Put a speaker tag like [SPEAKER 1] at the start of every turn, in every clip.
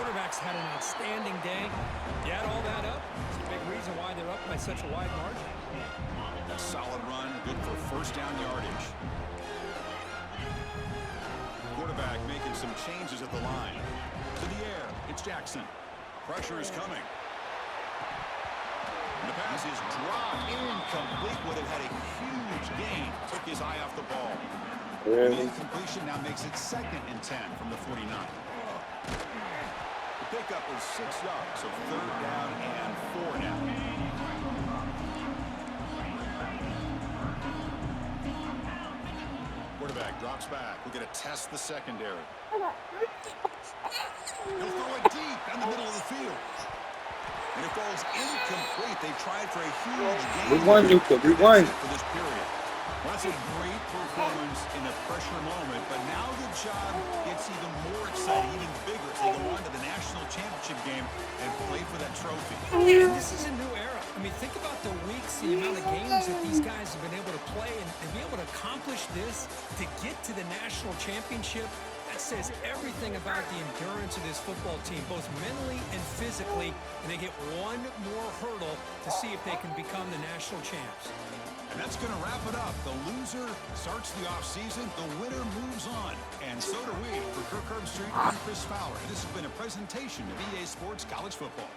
[SPEAKER 1] quarterback's had an outstanding day. You add all that up, it's a big reason why they're up by such a wide margin.
[SPEAKER 2] A solid run, good for first down yardage. Quarterback making some changes at the line. To the air, it's Jackson. Pressure is coming. And the pass is dropped, incomplete. Would have had a huge gain. Took his eye off the ball. And the incompletion now makes it 2nd and 10 from the 49. The pickup was 6 yards, so 3rd down and 4 now. Quarterback drops back. We're going to test the secondary. He'll throw it deep down the middle of the field. And it falls incomplete. They tried for a huge gain.
[SPEAKER 3] Rewind.
[SPEAKER 2] For this period. Well, that's a great performance in a pressure moment, but now the job gets even more exciting, even bigger, as they go on to the national championship game and play for that trophy.
[SPEAKER 1] And this is a new era. I mean, think about the weeks, the amount of games that these guys have been able to play, and to be able to accomplish this, to get to the national championship, that says everything about the endurance of this football team, both mentally and physically, and they get one more hurdle to see if they can become the national champs.
[SPEAKER 2] And that's going to wrap it up. The loser starts the offseason. The winner moves on. And so do we. For Kirk Herbstreit, I'm Chris Fowler. This has been a presentation of EA Sports College Football.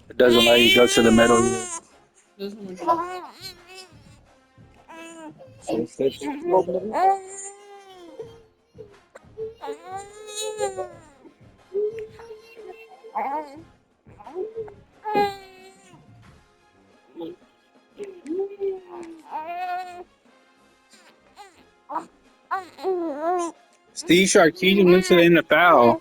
[SPEAKER 3] It doesn't let you go to the middle either. Steve Sarkisian went to the NFL.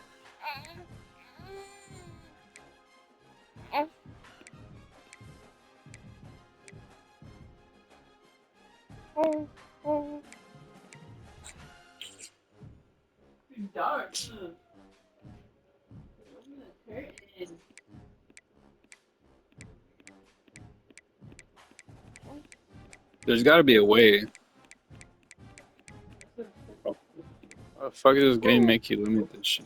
[SPEAKER 3] There's got to be a way. Oh, the fuck does this game make you limit this shit?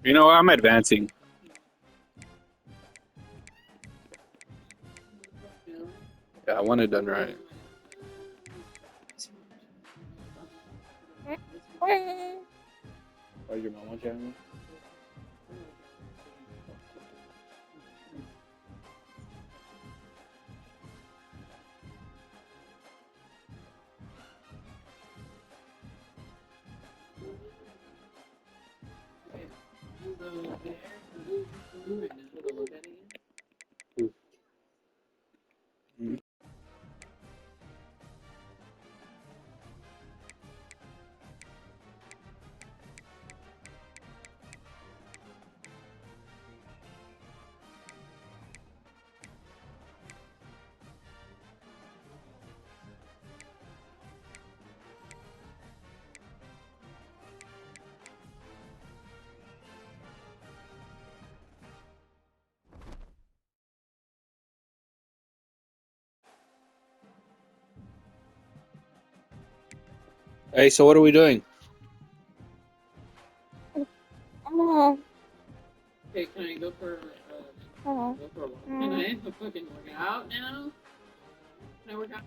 [SPEAKER 3] You know what? I'm advancing. Yeah, I want it done right. Oh, your mom watching me? Hey, so what are we doing?
[SPEAKER 4] Okay, can I go for a walk? Can I fucking work out now? Can I work out?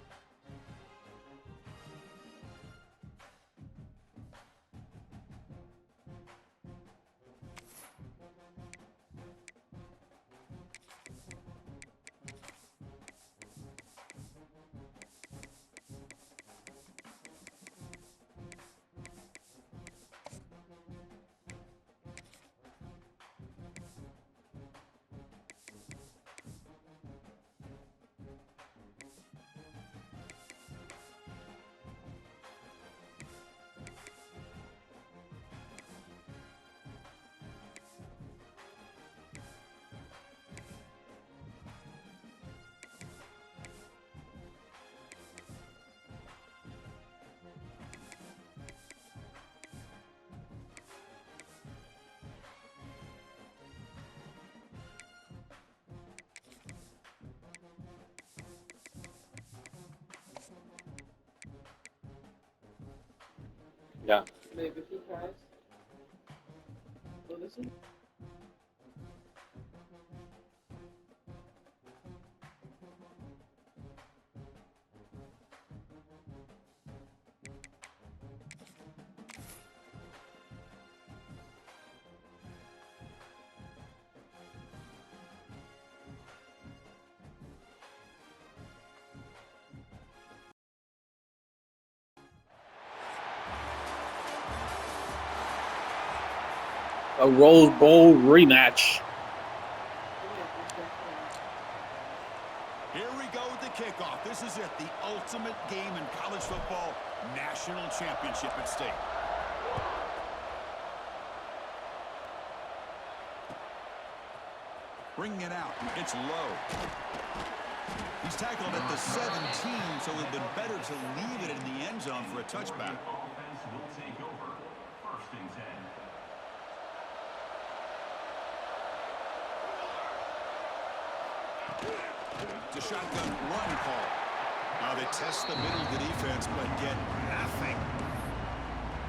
[SPEAKER 3] Yeah.
[SPEAKER 4] Maybe if he tries. Well, listen.
[SPEAKER 3] A Rose Bowl rematch.
[SPEAKER 2] Here we go with the kickoff. This is it, the ultimate game in college football, national championship at stake. Bringing it out. It's low. He's tackled at the 17, so it would have been better to leave it in the end zone for a touchback.
[SPEAKER 5] Offense will take over. First and 10.
[SPEAKER 2] It's a shotgun run call. Now they test the middle of the defense, but get nothing.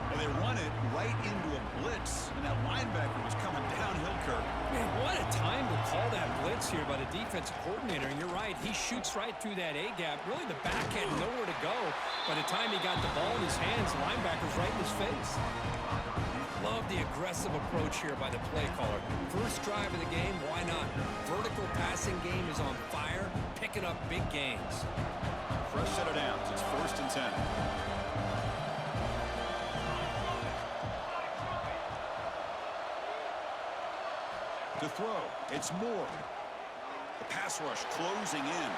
[SPEAKER 2] And they run it right into a blitz, and that linebacker was coming downhill, Kirk.
[SPEAKER 1] Man, what a time to call that blitz here by the defensive coordinator. And you're right, he shoots right through that A-gap. Really, the back had nowhere to go. By the time he got the ball in his hands, the linebacker's right in his face. Love the aggressive approach here by the play caller. First drive of the game, why not? Vertical passing game is on fire, picking up big gains.
[SPEAKER 2] Fresh set of downs. It's first and 10. To throw, it's Moore. The pass rush closing in.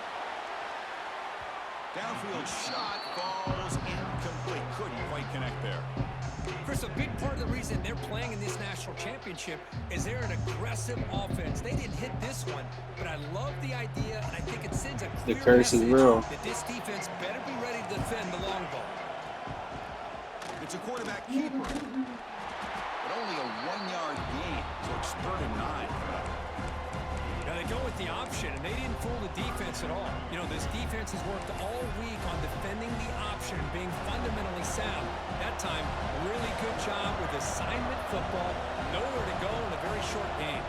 [SPEAKER 2] Downfield shot falls incomplete. Couldn't quite connect there.
[SPEAKER 1] Chris, a big part of the reason they're playing in this national championship is they're an aggressive offense. They didn't hit this one, but I love the idea, and I think it sends a clear
[SPEAKER 3] curse is
[SPEAKER 1] message
[SPEAKER 3] real.
[SPEAKER 1] that this defense better be ready to defend the long ball.
[SPEAKER 2] It's a quarterback keeper, but only a 1-yard gain, so it's 3rd and 9 coming up.
[SPEAKER 1] Now they go with the option, and they didn't fool the defense at all. You know, this defense has worked all week on defending the option, being fundamentally sound. That time, really good job with assignment football. Nowhere to go in a very short game.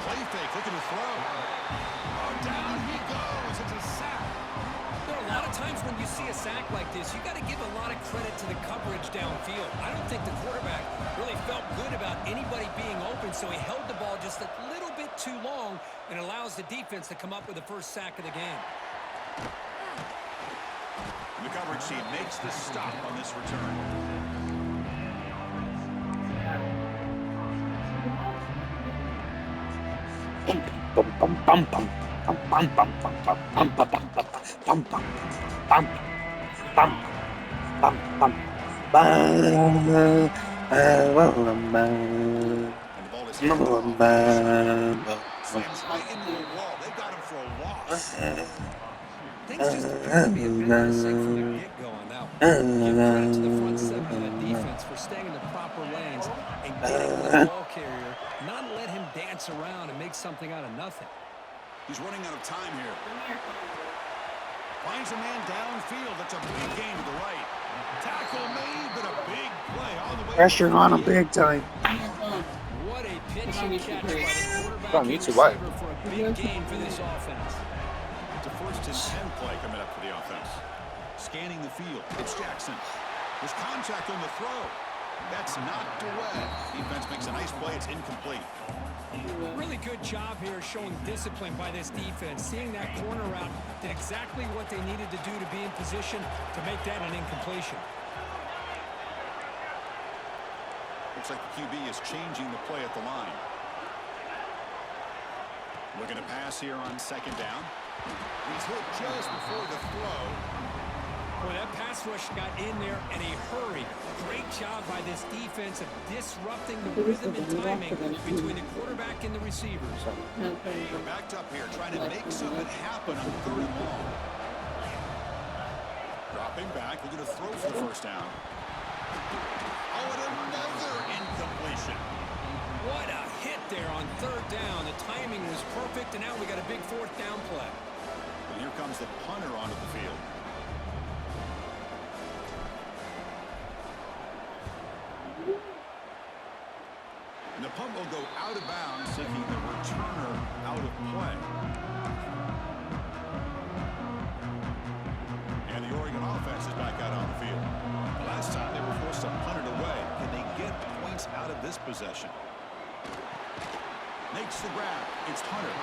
[SPEAKER 2] Play fake, looking to throw. Oh, down he goes. It's a sack.
[SPEAKER 1] There are a lot of times when you see a sack like this, you got to give a lot of credit to the coverage downfield. I don't think the quarterback really felt good about anybody being open, so he held the ball just a little bit too long and allows the defense to come up with the first sack of the game.
[SPEAKER 2] The coverage team makes the stop on this return. Slams right into the wall. They got him for a loss.
[SPEAKER 1] Things just appear to be a bit of a sync from the get-go on that one. Give credit to the front seven of that defense for staying in the proper lanes and getting to the ball carrier, not let him dance around and make something out of nothing.
[SPEAKER 2] He's running out of time here. Finds a man downfield. That's a big gain to the right. Tackle made, but a big play all the way.
[SPEAKER 3] Pressure on him big time.
[SPEAKER 1] What a pitch and catch by the quarterback
[SPEAKER 3] Oh,
[SPEAKER 1] and
[SPEAKER 3] me too, why?
[SPEAKER 1] receiver for a big gain for this offense.
[SPEAKER 2] It's a 1st and 10 play coming up for the offense. Scanning the field. It's Jackson. There's contact on the throw. That's knocked away. Defense makes a nice play. It's incomplete.
[SPEAKER 1] Really good job here showing discipline by this defense. Seeing that corner route did exactly what they needed to do to be in position to make that an incompletion.
[SPEAKER 2] Looks like the QB is changing the play at the line. Looking to pass here on 2nd down. He's hit just before the throw.
[SPEAKER 1] Boy, that pass rush got in there in a hurry. Great job by this defense of disrupting the rhythm and timing between the quarterback and the receivers.
[SPEAKER 2] They're backed up here, trying to make something happen on 3rd and long. Dropping back, looking to throw for the 1st down. Oh, and another incompletion.
[SPEAKER 1] What a hit there on 3rd down. The timing was perfect, and now we got a big 4th down play.
[SPEAKER 2] And here comes the punter onto the field. And the punt will go out of bounds, taking the returner out of play. And the Oregon offense is back out on the field. Last time they were forced to punt it away. Can they get points out of this possession? Makes the grab. It's Hunter.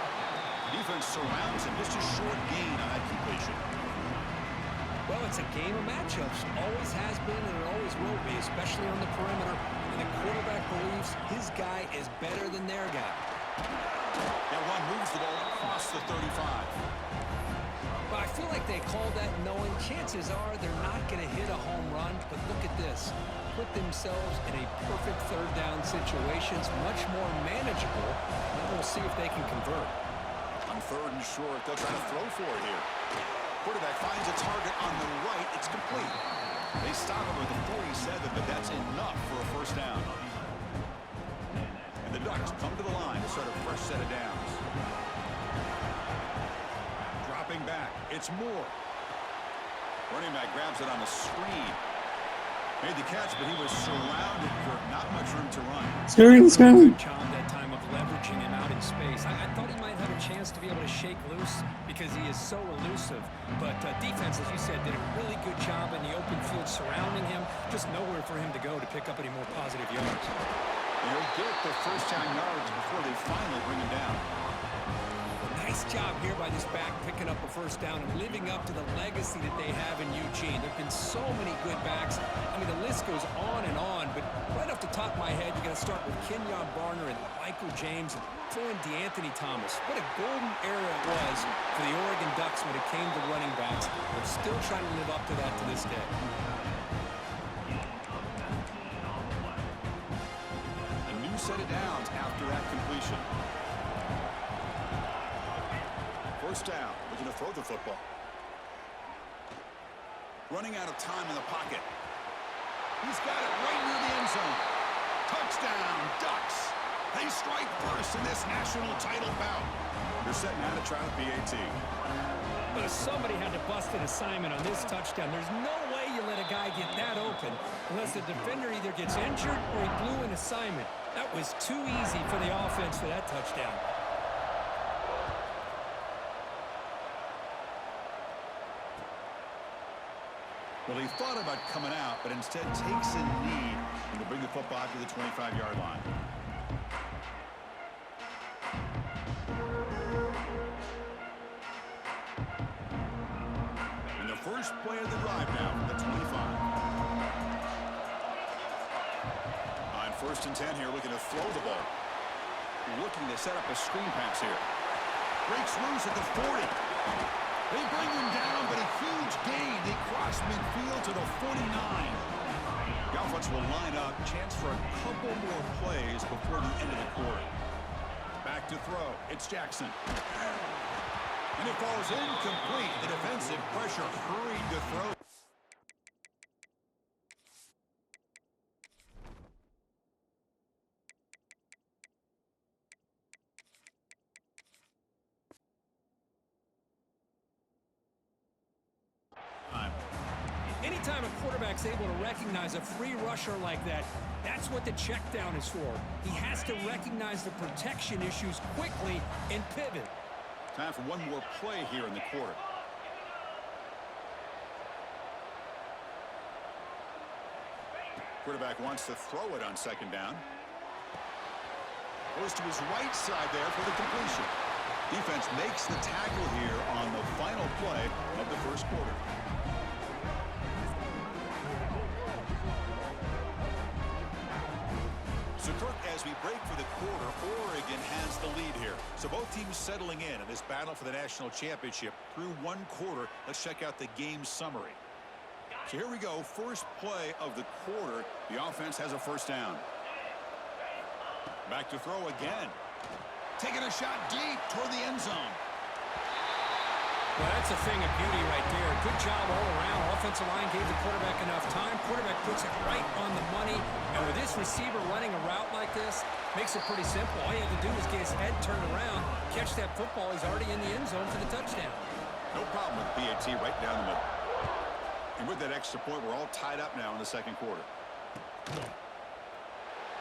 [SPEAKER 2] Defense surrounds him. Just a short gain on that completion.
[SPEAKER 1] Well, it's a game of matchups. Always has been and it always will be, especially on the perimeter. And the quarterback believes his guy is better than their guy.
[SPEAKER 2] And one moves the ball across the 35.
[SPEAKER 1] But I feel like they called that knowing chances are they're not going to hit a home run. But look at this. Put themselves in a perfect 3rd down situation. It's much more manageable. And we'll see if they can convert.
[SPEAKER 2] On 3rd and short, they'll try to throw for it here. Quarterback finds a target on the right. It's complete. They stop him with the 47, but that's enough for a 1st down. And the Ducks come to the line to start a fresh set of downs. Dropping back. It's Moore. Running back grabs it on the screen. Made the catch, but he was surrounded for not much room to run.
[SPEAKER 1] Good job that time of leveraging him out in space. I thought he might have a chance to be able to shake loose because he is so elusive. But defense, as you said, did a really good job in the open field surrounding him. Just nowhere for him to go to pick up any more positive yards.
[SPEAKER 2] They'll get the 1st down yards before they finally bring him down.
[SPEAKER 1] Nice job here by this back picking up a 1st down and living up to the legacy that they have in Eugene. There have been so many good backs. I mean, the list goes on and on, but right off the top of my head, you got to start with Kenyon Barner and Michael James and throw in DeAnthony Thomas. What a golden era it was for the Oregon Ducks when it came to running backs. They're still trying to live up to that to this day.
[SPEAKER 2] A new set of downs after that completion. 1st down, looking to throw the football. Running out of time in the pocket. He's got it right near the end zone. Touchdown, Ducks. They strike first in this national title bout. They're setting out to try the PAT.
[SPEAKER 1] But if somebody had to bust an assignment on this touchdown, there's no way you let a guy get that open unless the defender either gets injured or he blew an assignment. That was too easy for the offense for that touchdown.
[SPEAKER 2] Well, he thought about coming out, but instead takes a knee and will bring the football to the 25-yard line. And the first play of the drive now from the 25. On 1st and 10 here, looking to throw the ball. Looking to set up a screen pass here. Breaks loose at the 40. They bring him down, but a huge gain. They cross midfield to the 49. The offense will line up. Chance for a couple more plays before the end of the quarter. Back to throw. It's Jackson. And it falls incomplete. The defensive pressure hurried to throw.
[SPEAKER 1] Anytime a quarterback's able to recognize a free rusher like that, that's what the check down is for. He has to recognize the protection issues quickly and pivot.
[SPEAKER 2] Time for one more play here in the quarter. Quarterback wants to throw it on 2nd down. Goes to his right side there for the completion. Defense makes the tackle here on the final play of the first quarter. So, Kirk, as we break for the quarter, Oregon has the lead here. So both teams settling in this battle for the national championship through one quarter. Let's check out the game summary. So here we go. First play of the quarter. The offense has a 1st down. Back to throw again. Taking a shot deep toward the end zone.
[SPEAKER 1] Well, that's a thing of beauty right there. Good job all around. Offensive line gave the quarterback enough time. Quarterback puts it right on the money. And with this receiver running a route like this, makes it pretty simple. All you have to do is get his head turned around, catch that football. He's already in the end zone for the touchdown.
[SPEAKER 2] No problem with PAT right down the middle. And with that extra point, we're all tied up now in the 2nd quarter.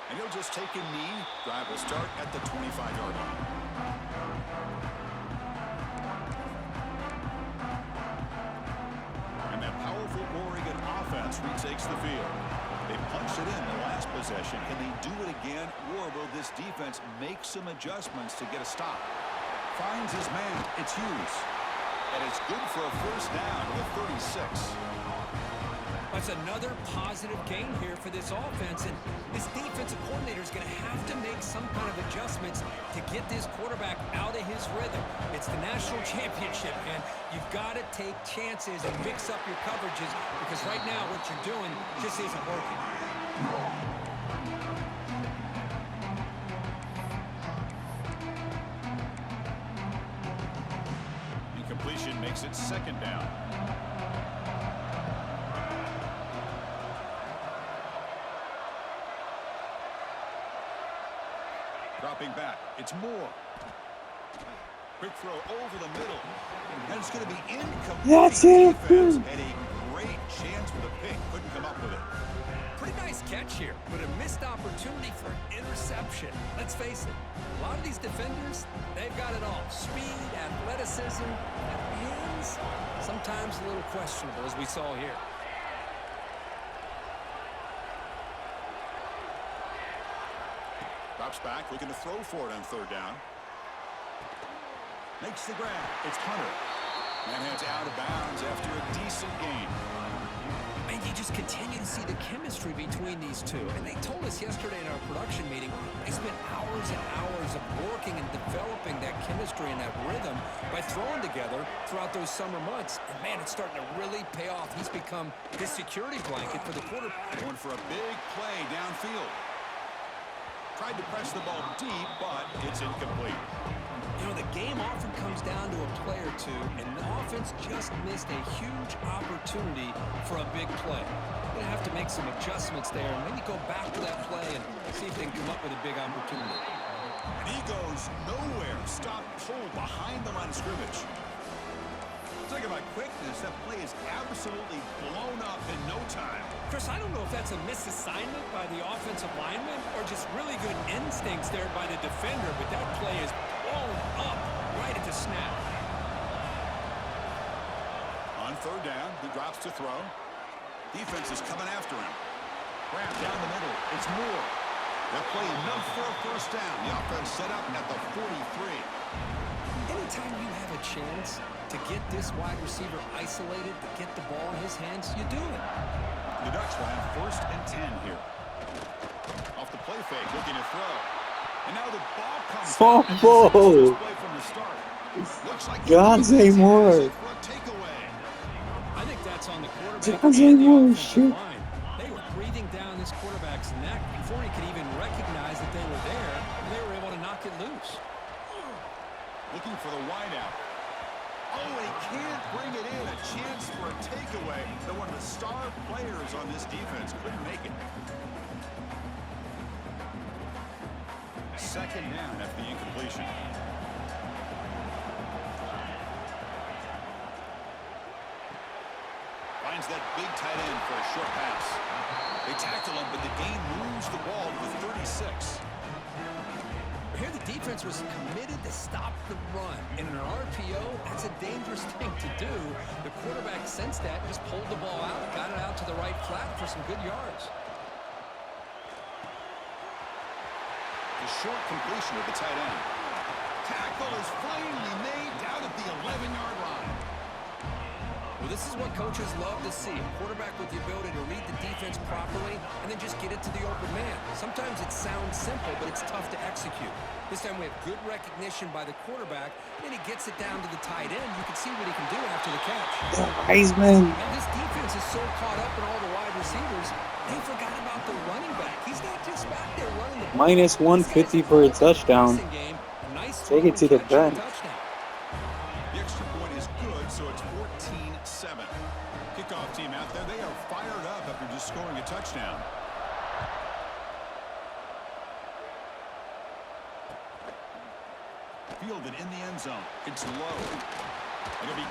[SPEAKER 2] And he'll just take a knee. Drive will start at the 25-yard line. Powerful Oregon offense retakes the field. They punched it in the last possession. Can they do it again, or will this defense make some adjustments to get a stop? Finds his man. It's Hughes. And it's good for a 1st down to the 36.
[SPEAKER 1] That's another positive gain here for this offense, and this defensive coordinator is going to have to make some kind of adjustments to get this quarterback out of his rhythm. It's the national championship, and you've got to take chances and mix up your coverages, because right now what you're doing just isn't working.
[SPEAKER 2] Incompletion makes it 2nd down. Dropping back. It's Moore. Quick throw over the middle. And it's going to be incomplete.
[SPEAKER 3] That's it.
[SPEAKER 2] Defense had a great chance for the pick. Couldn't come up with it.
[SPEAKER 1] Pretty nice catch here, but a missed opportunity for an interception. Let's face it, a lot of these defenders, they've got it all. Speed, athleticism, and hands, sometimes a little questionable, as we saw here.
[SPEAKER 2] Drops back, looking to throw for it on 3rd down. Makes the grab. It's Hunter. And heads out of bounds after a decent gain.
[SPEAKER 1] And you just continue to see the chemistry between these two. And they told us yesterday in our production meeting, they spent hours and hours of working and developing that chemistry and that rhythm by throwing together throughout those summer months. And, man, it's starting to really pay off. He's become this security blanket for the quarter.
[SPEAKER 2] Going for a big play downfield. Tried to press the ball deep, but it's incomplete.
[SPEAKER 1] You know, the game often comes down to a play or two, and the offense just missed a huge opportunity for a big play. They're going to have to make some adjustments there and maybe go back to that play and see if they can come up with a big opportunity.
[SPEAKER 2] And he goes nowhere. Stop pulled behind the line of scrimmage. Talking about quickness, that play is absolutely blown up in no time.
[SPEAKER 1] Chris, I don't know if that's a misassignment by the offensive lineman or just really good instincts there by the defender, but that play is blown up right at the snap.
[SPEAKER 2] On 3rd down, he drops to throw. Defense is coming after him. Grab down the middle. It's Moore. They're playing enough for a first down. The offense set up at the 43.
[SPEAKER 1] Anytime you have a chance to get this wide receiver isolated, to get the ball in his hands, you do it.
[SPEAKER 2] The Ducks will have 1st and 10 here. Off the play fake, looking to throw. And now the ball comes out.
[SPEAKER 3] Fumble!
[SPEAKER 2] Play from the start. Looks like
[SPEAKER 3] God save more.
[SPEAKER 1] I think that's on the quarterback
[SPEAKER 3] God
[SPEAKER 1] and
[SPEAKER 3] save
[SPEAKER 1] the
[SPEAKER 3] more.
[SPEAKER 1] offensive
[SPEAKER 3] Shit.
[SPEAKER 1] line. They were breathing down this quarterback's neck before he could even recognize that they were there. They were able to knock it loose.
[SPEAKER 2] Looking for the wideout. Oh, and he can't bring it in. A chance for a takeaway. But one of the star players on this defense couldn't make it. 2nd down after the incompletion. Finds that big tight end for a short pass. They tackle him, but the game moves the ball to the 36.
[SPEAKER 1] Here the defense was committed to stop the run. In an RPO, that's a dangerous thing to do. The quarterback sensed that, just pulled the ball out, got it out to the right flat for some good yards.
[SPEAKER 2] The short completion of the tight end. Tackle is finally made down at the 11-yard line.
[SPEAKER 1] Well, this is what coaches love to see. A quarterback with the ability to read the defense properly and then just get it to the open man. Sometimes it sounds simple, but it's tough to execute. This time we have good recognition by the quarterback, and he gets it down to the tight end. You can see what he can do after the catch.
[SPEAKER 3] Heisman.
[SPEAKER 1] Now, this defense is so caught up in all the wide receivers, they forgot about the running back. He's not just back there running the ball.
[SPEAKER 3] Minus 150 for a touchdown. Take it to the bench.
[SPEAKER 2] The extra point is good, so it's 14-7. Kickoff team out there, they are fired up after just scoring a touchdown. Fielded in the end zone. It's low.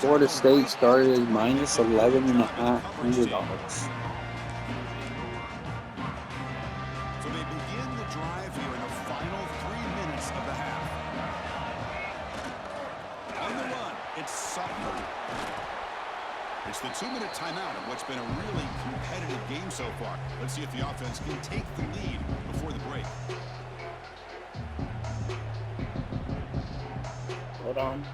[SPEAKER 3] Florida State started minus 11.5 underdogs.
[SPEAKER 2] So they begin the drive here in the final 3 minutes of the half. On the run, it's Sutton. It's the 2-minute timeout of what's been a really competitive game so far. Let's see if the offense can take the lead before the break.
[SPEAKER 3] Hold on.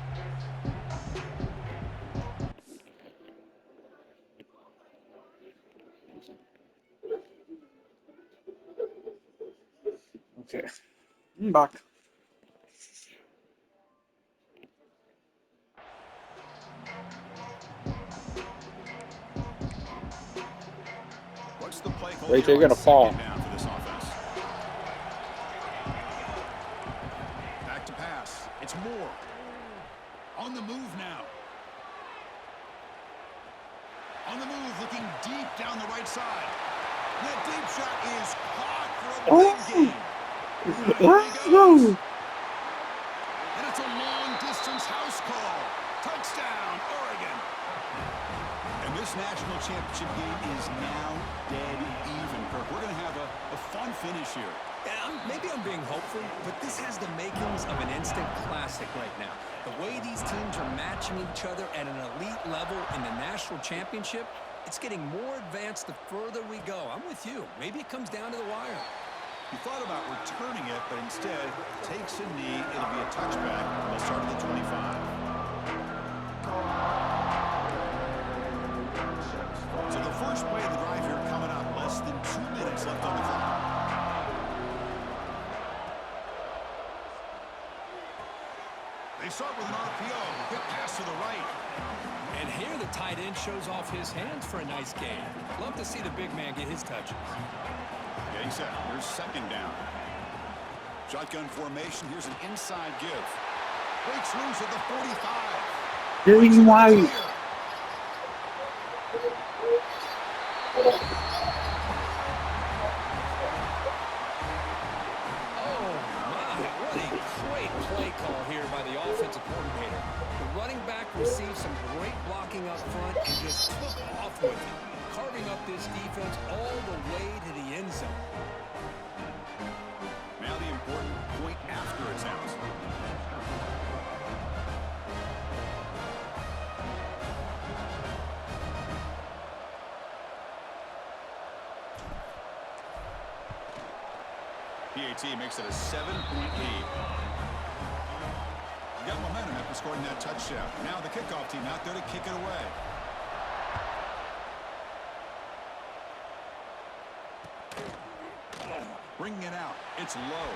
[SPEAKER 3] Okay. I'm back.
[SPEAKER 2] What's the play call?
[SPEAKER 3] Wait, you're gonna fall.
[SPEAKER 2] Down for this offense. Back to pass. It's Moore. On the move now. On the move, looking deep down the right side. That deep shot is caught for a big game. And it's a long-distance house call. Touchdown, Oregon. And this national championship game is now dead even, Kirk. We're going to have a fun finish here.
[SPEAKER 1] Yeah, maybe I'm being hopeful, but this has the makings of an instant classic right now. The way these teams are matching each other at an elite level in the national championship, it's getting more advanced the further we go. I'm with you. Maybe it comes down to the wire.
[SPEAKER 2] He thought about returning it, but instead takes a knee. It'll be a touchback. They'll start at the 25. So the first play of the drive here coming up. Less than 2 minutes left on the clock. They start with an RPO. Quick pass to the right.
[SPEAKER 1] And here the tight end shows off his hands for a nice game. Love to see the big man get his touches.
[SPEAKER 2] Yeah, he said, here's 2nd down. Shotgun formation. Here's an inside give. Breaks loose at the 45.
[SPEAKER 3] Green white.
[SPEAKER 1] Oh, my. What a great play call here by the offensive coordinator. The running back received some great blocking up front and just took off with it, carving up this defense all the way to the end zone.
[SPEAKER 2] Now the important point after it's out. PAT makes it a 7-point lead. Got momentum after scoring that touchdown. Now the kickoff team out there to kick it away. Bringing it out. It's low.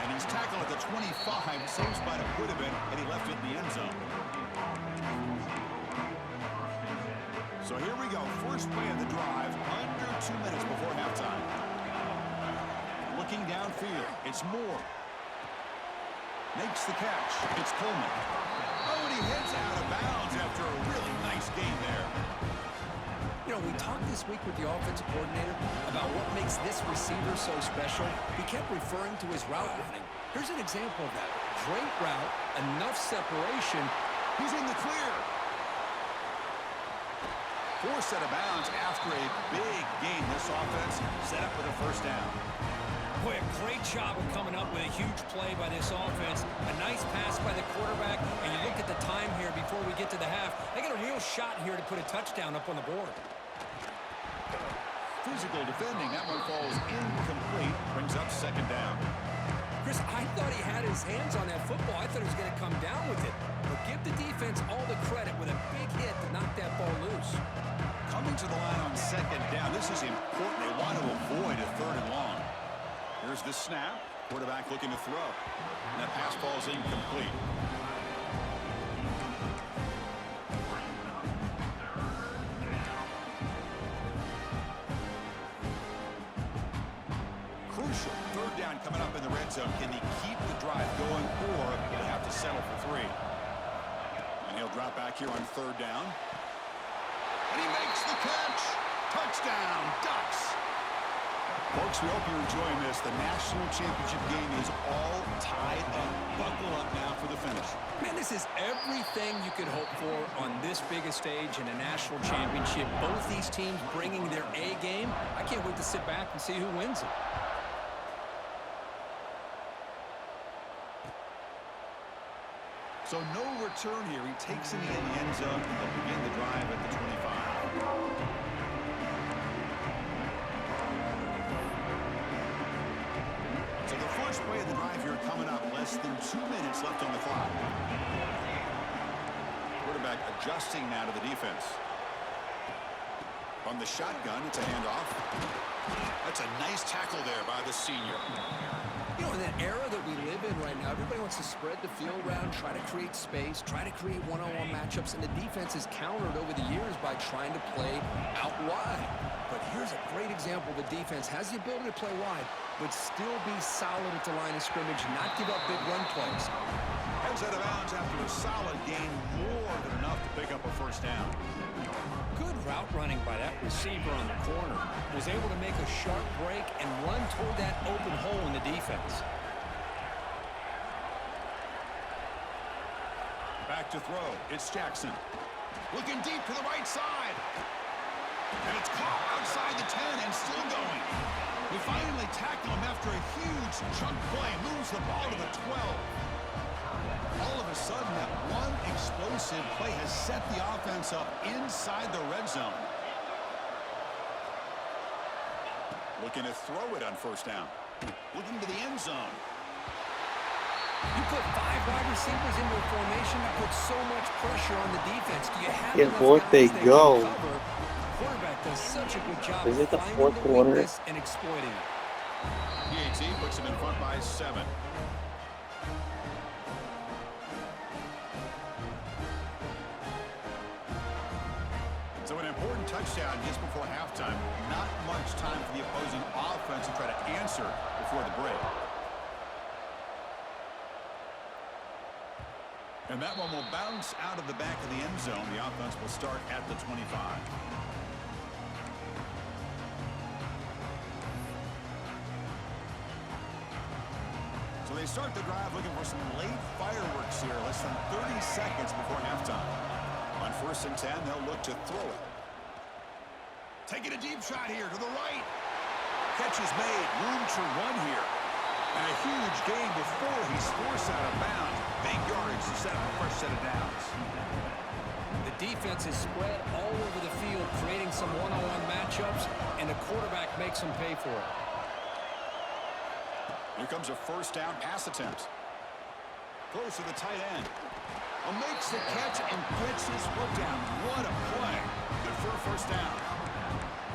[SPEAKER 2] And he's tackled at the 25. Same spot it would have been, and he left it in the end zone. So here we go. First play of the drive. Under 2 minutes before halftime. Looking downfield. It's Moore. Makes the catch. It's Coleman. Oh, and he hits out of bounds after a really nice game there.
[SPEAKER 1] You know, we talked this week with the offensive coordinator about what makes this receiver so special. He kept referring to his route running. Here's an example of that. Great route, enough separation.
[SPEAKER 2] He's in the clear. Forced out of bounds after a big game. This offense set up with a first down.
[SPEAKER 1] Boy, a great job of coming up with a huge play by this offense. A nice pass by the quarterback, and you look at the time here before we get to the half. They got a real shot here to put a touchdown up on the board.
[SPEAKER 2] Physical defending. That one falls incomplete. Brings up second down.
[SPEAKER 1] Chris, I thought he had his hands on that football. I thought he was going to come down with it. But give the defense all the credit with a big hit to knock that ball loose.
[SPEAKER 2] Coming to the line on second down. This is important. They want to avoid a third and long. Here's the snap. Quarterback looking to throw. And that pass falls incomplete. Crucial. Third down coming up in the red zone. Can he keep the drive going, or will he have to settle for 3? And he'll drop back here on third down. And he makes the catch. Touchdown, Ducks. Folks, we hope you're enjoying this. The national championship game is all tied up. Buckle up now for the finish.
[SPEAKER 1] Man, this is everything you could hope for on this biggest stage in a national championship. Both these teams bringing their A game. I can't wait to sit back and see who wins it.
[SPEAKER 2] So no return here. He takes it in the end zone, and they'll begin the drive at the 25. So the first play of the drive here coming up. Less than 2 minutes left on the clock. Quarterback adjusting now to the defense. From the shotgun, it's a handoff. That's a nice tackle there by the senior.
[SPEAKER 1] You know, in that era that we live in right now, everybody wants to spread the field around, try to create space, try to create one-on-one matchups, and the defense has countered over the years by trying to play out wide. But here's a great example. The defense has the ability to play wide, but still be solid at the line of scrimmage, not give up big run plays.
[SPEAKER 2] Heads out of bounds after a solid gain, more than enough to pick up a first down.
[SPEAKER 1] Good route running by that receiver on the corner. Was able to make a sharp break and run toward that open hole in the defense.
[SPEAKER 2] Back to throw. It's Jackson. Looking deep to the right side. And it's caught outside the 10 and still going. We finally tackle him after a huge chunk play. Moves the ball to the 12. All of a sudden, that one explosive play has set the offense up inside the red zone. Looking to throw it on first down. Looking to the end zone.
[SPEAKER 1] You put 5 wide receivers into a formation that puts so much pressure on the defense. Do you have
[SPEAKER 6] Yeah,
[SPEAKER 1] enough
[SPEAKER 6] fourth
[SPEAKER 1] guys
[SPEAKER 6] they
[SPEAKER 1] that
[SPEAKER 6] go.
[SPEAKER 1] can cover? Quarterback does such a good job
[SPEAKER 6] Is
[SPEAKER 1] of
[SPEAKER 6] it the
[SPEAKER 1] finding
[SPEAKER 6] fourth
[SPEAKER 1] the
[SPEAKER 6] quarter?
[SPEAKER 1] weakness and exploiting it.
[SPEAKER 2] PAT puts him in front by 7. So an important touchdown just before halftime. Not much time for the opposing offense to try to answer before the break. And that one will bounce out of the back of the end zone. The offense will start at the 25. So they start the drive looking for some late fireworks here. Less than 30 seconds before halftime. On 1st and 10, they'll look to throw it. Taking a deep shot here to the right. Catch is made. Room to run here. And a huge gain before he's forced out of bounds. Big yardage to set up a fresh set of downs.
[SPEAKER 1] The defense is spread all over the field, creating some one-on-one matchups, and the quarterback makes them pay for it.
[SPEAKER 2] Here comes a first down pass attempt. Throws to the tight end. Makes the catch and gets his foot down. What a play. Good for a first down.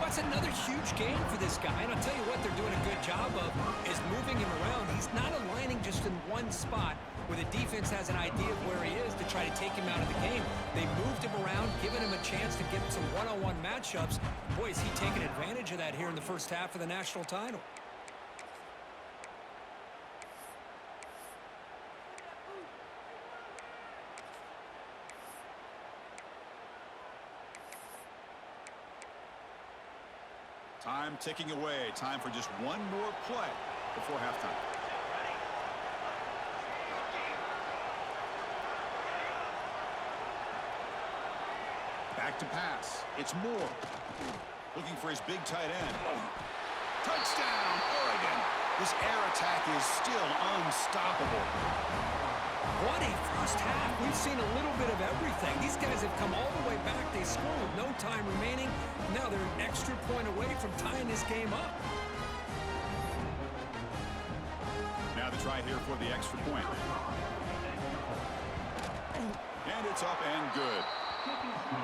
[SPEAKER 1] That's another huge gain for this guy. And I'll tell you what they're doing a good job of is moving him around. He's not aligning just in one spot where the defense has an idea of where he is to try to take him out of the game. They moved him around, giving him a chance to get some one-on-one matchups. Boy, is he taking advantage of that here in the first half of the national title.
[SPEAKER 2] Time ticking away. Time for just one more play before halftime. Back to pass. It's Moore. Looking for his big tight end. Touchdown, Oregon. This air attack is still unstoppable.
[SPEAKER 1] What a first half. We've seen a little bit of everything. These guys have come all the way back. They scored with no time remaining. Now they're an extra point away from tying this game up.
[SPEAKER 2] Now the try here for the extra point. And it's up and good.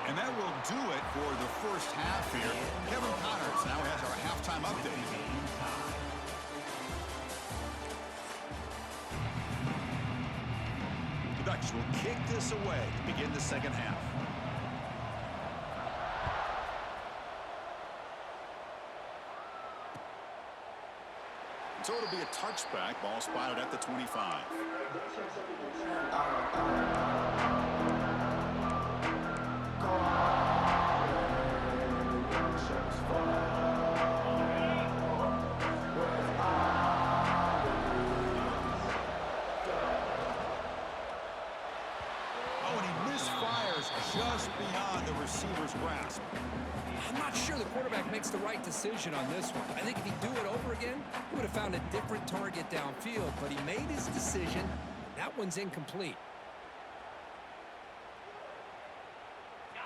[SPEAKER 2] And that will do it for the first half here. Kevin Connors now has our halftime update. The Ducks will kick this away to begin the second half. So it'll be a touchback. Ball spotted at the 25. Just beyond the receiver's grasp.
[SPEAKER 1] I'm not sure the quarterback makes the right decision on this one. I think if he'd do it over again, he would have found a different target downfield, but he made his decision. That one's incomplete.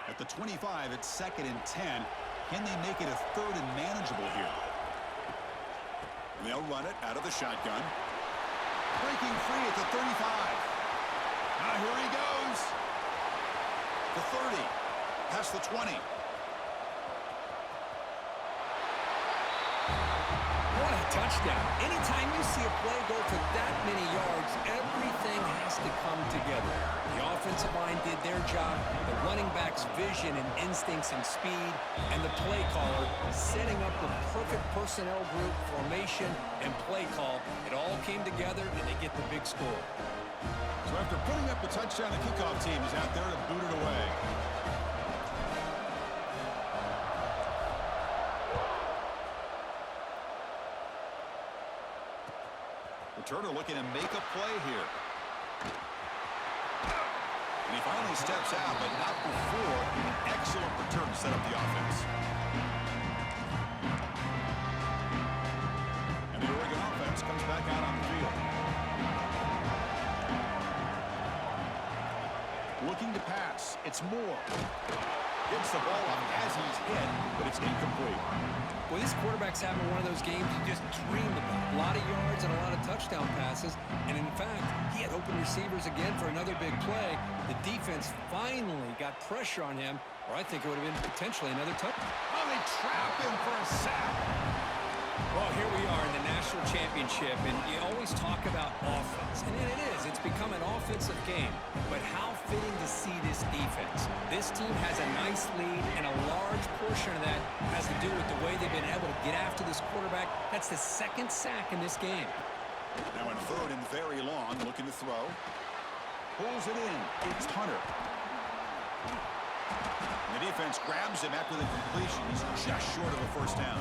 [SPEAKER 2] At the 25, it's 2nd and 10. Can they make it a 3rd and manageable here? They'll run it out of the shotgun. Breaking free at the 35. Now here he goes. The 30, past the 20.
[SPEAKER 1] What a touchdown. Anytime you see a play go for that many yards, everything has to come together. The offensive line did their job, the running back's vision and instincts and speed, and the play caller setting up the perfect personnel group, formation, and play call. It all came together, and they get the big score.
[SPEAKER 2] So after putting up the touchdown, the kickoff team is out there to boot it away. Returner looking to make a play here. And he finally steps out, but not before an excellent return to set up the offense. And the Oregon offense comes back out on the field. Looking to pass. It's Moore. Gets the ball up as he's hit, but it's incomplete.
[SPEAKER 1] Well, this quarterback's having one of those games you just dreamed about. A lot of yards and a lot of touchdown passes. And in fact, he had open receivers again for another big play. The defense finally got pressure on him, or I think it would have been potentially another touchdown.
[SPEAKER 2] Oh, they trap him for a sack.
[SPEAKER 1] Well, here we are in the national championship, and you always talk about offense. And it is. It's become an offensive game. But how fitting to see this defense. This team has a nice lead, and a large portion of that has to do with the way they've been able to get after this quarterback. That's the 2nd sack in this game.
[SPEAKER 2] Now in 3rd and very long, looking to throw. Pulls it in. It's Hunter. And the defense grabs him after the completion. He's just short of a first down.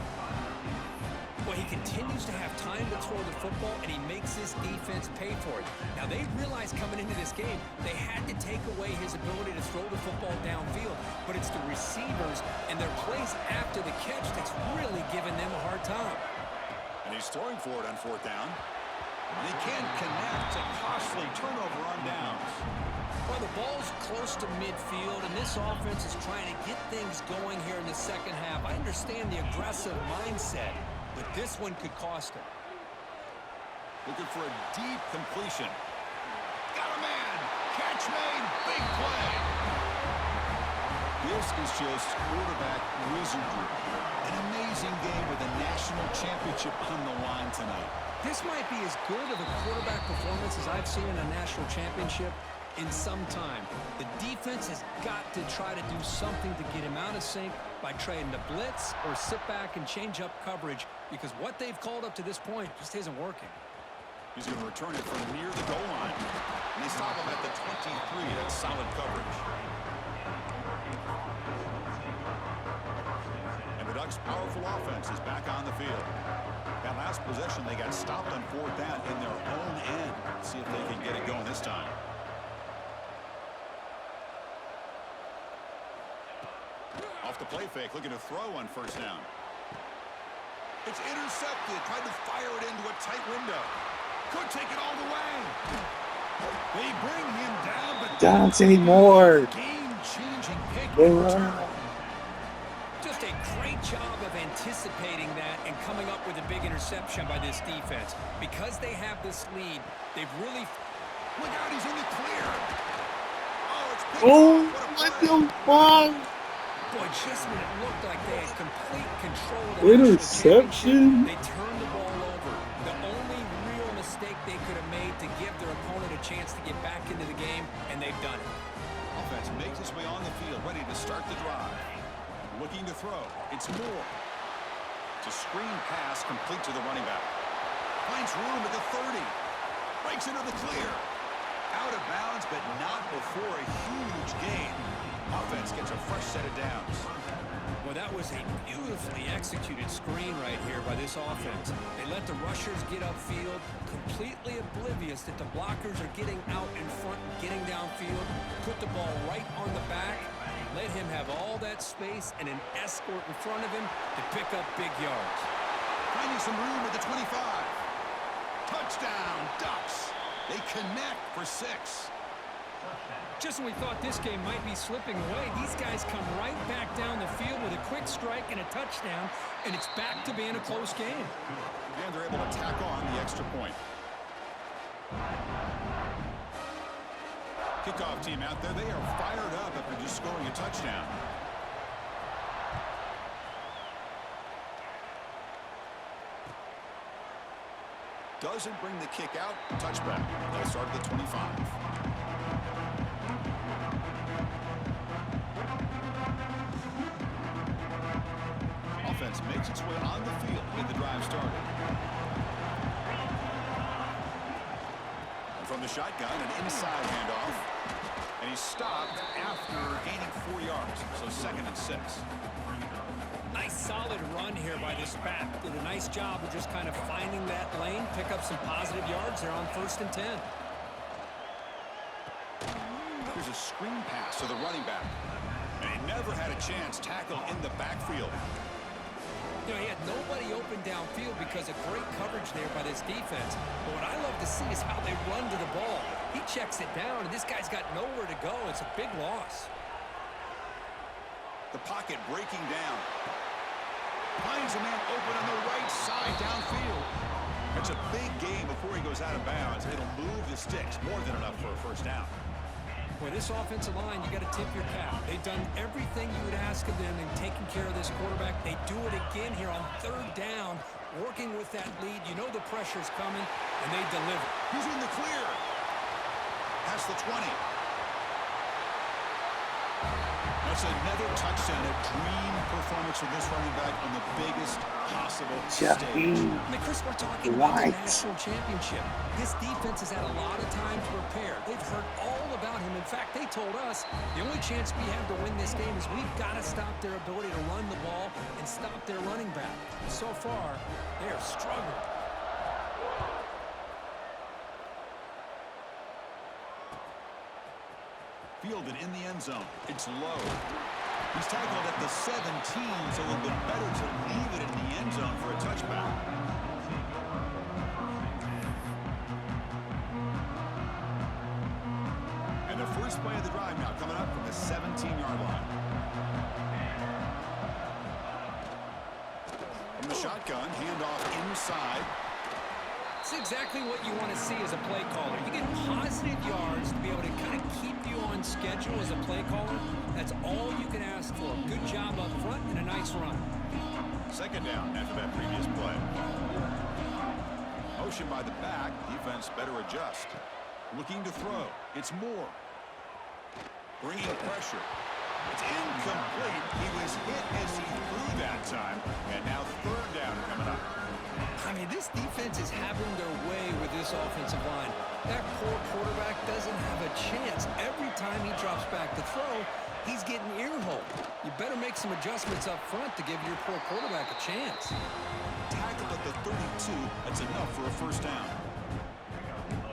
[SPEAKER 1] Well, he continues to have time to throw the football, and he makes his defense pay for it. Now, they realized coming into this game they had to take away his ability to throw the football downfield, but it's the receivers and their plays after the catch that's really giving them a hard time.
[SPEAKER 2] And he's throwing for it on 4th down. And he can't connect. A costly turnover on downs.
[SPEAKER 1] Well, the ball's close to midfield, and this offense is trying to get things going here in the second half. I understand the aggressive mindset, but this one could cost him.
[SPEAKER 2] Looking for a deep completion. Got a man. Catch made. Big play. This is just quarterback wizardry. An amazing game with a national championship on the line tonight.
[SPEAKER 1] This might be as good of a quarterback performance as I've seen in a national championship in some time. The defense has got to try to do something to get him out of sync by trading the blitz or sit back and change up coverage, because what they've called up to this point just isn't working.
[SPEAKER 2] He's going to return it from near the goal line. And they stop him at the 23. That's solid coverage. And the Ducks' powerful offense is back on the field. That last possession, they got stopped on 4th down in their own end. Let's see if they can get it going this time. Off the play fake, looking to throw on 1st down. It's intercepted, trying to fire it into a tight window. Could take it all the way. They bring him down, but
[SPEAKER 3] Dance anymore.
[SPEAKER 2] game-changing pick.
[SPEAKER 1] Just a great job of anticipating that and coming up with a big interception by this defense. Because they have this lead, they've really...
[SPEAKER 2] Look out, he's in the clear. Oh, it's picked
[SPEAKER 3] Oh,
[SPEAKER 2] off.
[SPEAKER 3] what the fuck?
[SPEAKER 1] Boy, just when it looked like they had complete control of the
[SPEAKER 3] Interception?
[SPEAKER 1] they turned the ball over. The only real mistake they could have made to give their opponent a chance to get back into the game, and they've done it.
[SPEAKER 2] Offense makes its way on the field, ready to start the drive. Looking to throw. It's Moore. It's a screen pass complete to the running back. Finds room at the 30. Breaks into the clear. Out of bounds, but not before a huge gain. Offense gets a fresh set of downs.
[SPEAKER 1] Well, that was a beautifully executed screen right here by this offense. They let the rushers get upfield, completely oblivious that the blockers are getting out in front, getting downfield, put the ball right on the back, let him have all that space and an escort in front of him to pick up big yards.
[SPEAKER 2] Finding some room at the 25. Touchdown, Ducks. They connect for 6.
[SPEAKER 1] Just when we thought this game might be slipping away, these guys come right back down the field with a quick strike and a touchdown, and it's back to being a close game.
[SPEAKER 2] And they're able to tack on the extra point. Kickoff team out there, they are fired up after just scoring a touchdown. Doesn't bring the kick out. Touchback. They'll start at the 25. Offense makes its way on the field to get the drive started. And from the shotgun, an inside handoff. And he's stopped after gaining 4 yards. So 2nd and 6.
[SPEAKER 1] Nice solid run here by this back. Did a nice job of just kind of finding that lane, pick up some positive yards there on 1st and 10.
[SPEAKER 2] Here's a screen pass to the running back. And he never had a chance tackle in the backfield.
[SPEAKER 1] You know, he had nobody open downfield because of great coverage there by this defense. But what I love to see is how they run to the ball. He checks it down, and this guy's got nowhere to go. It's a big loss.
[SPEAKER 2] The pocket breaking down. Finds a man open on the right side downfield. That's a big gain before he goes out of bounds. It'll move the sticks. More than enough for a 1st down.
[SPEAKER 1] Boy, this offensive line, you got to tip your cap. They've done everything you would ask of them in taking care of this quarterback. They do it again here on 3rd down, working with that lead. You know the pressure's coming, and they deliver.
[SPEAKER 2] He's in the clear. Past the 20. That's another touchdown, a dream performance from this running back on the biggest possible stage.
[SPEAKER 1] I mean, Chris, we're talking about the national championship. This defense has had a lot of time to prepare. They've heard all about him. In fact, they told us the only chance we have to win this game is we've got to stop their ability to run the ball and stop their running back. So far, they are struggling.
[SPEAKER 2] Fielded in the end zone. It's low. He's tackled at the 17, so a little bit better to leave it in the end zone for a touchback. And the first play of the drive now coming up from the 17-yard line. From the shotgun, handoff inside.
[SPEAKER 1] That's exactly what you want to see as a play caller. You get positive yards to be able to kind of keep you on schedule as a play caller. That's all you can ask for. Good job up front and a nice run.
[SPEAKER 2] Second down after that previous play. Motion by the back. Defense better adjust. Looking to throw. It's Moore. Bringing pressure. It's incomplete. He was hit as he threw that time. And now third down coming up.
[SPEAKER 1] I mean, this defense is having their way with this offensive line. That poor quarterback doesn't have a chance. Every time he drops back to throw, he's getting ear-holed. You better make some adjustments up front to give your poor quarterback a chance.
[SPEAKER 2] Tackle at the 32. That's enough for a first down.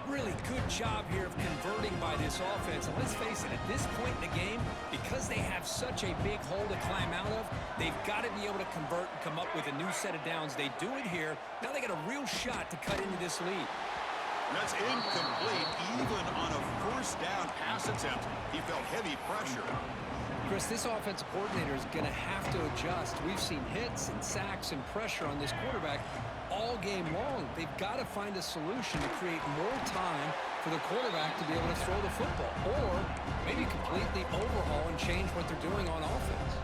[SPEAKER 1] Really good job here of converting by this offense. And let's face it, at this point in the game, because they have such a big hole to climb out of, they've got to be able to convert and come up with a new set of downs. They do it here. Now they got a real shot to cut into this lead.
[SPEAKER 2] That's incomplete. Even on a first down pass attempt, he felt heavy pressure.
[SPEAKER 1] Chris, this offensive coordinator is going to have to adjust. We've seen hits and sacks and pressure on this quarterback all game long. They've got to find a solution to create more time for the quarterback to be able to throw the football, or maybe completely overhaul and change what they're doing on offense.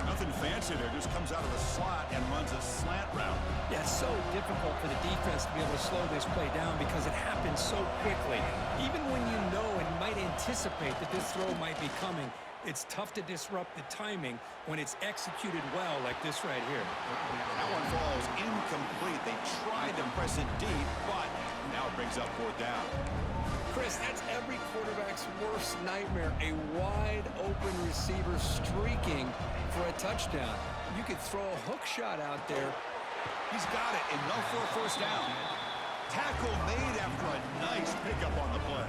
[SPEAKER 2] Nothing fancy there. Just comes out of the slot and runs a slant route.
[SPEAKER 1] Yeah, it's so difficult for the defense to be able to slow this play down because it happens so quickly. Even when you know and might anticipate that this throw might be coming, it's tough to disrupt the timing when it's executed well like this right here.
[SPEAKER 2] That one falls incomplete. They tried to press it deep, but now it brings up fourth down.
[SPEAKER 1] Chris, that's every quarterback's worst nightmare, a wide-open receiver streaking for a touchdown. You could throw a hook shot out there.
[SPEAKER 2] He's got it. Enough for a first down. Tackle made after a nice pickup on the play.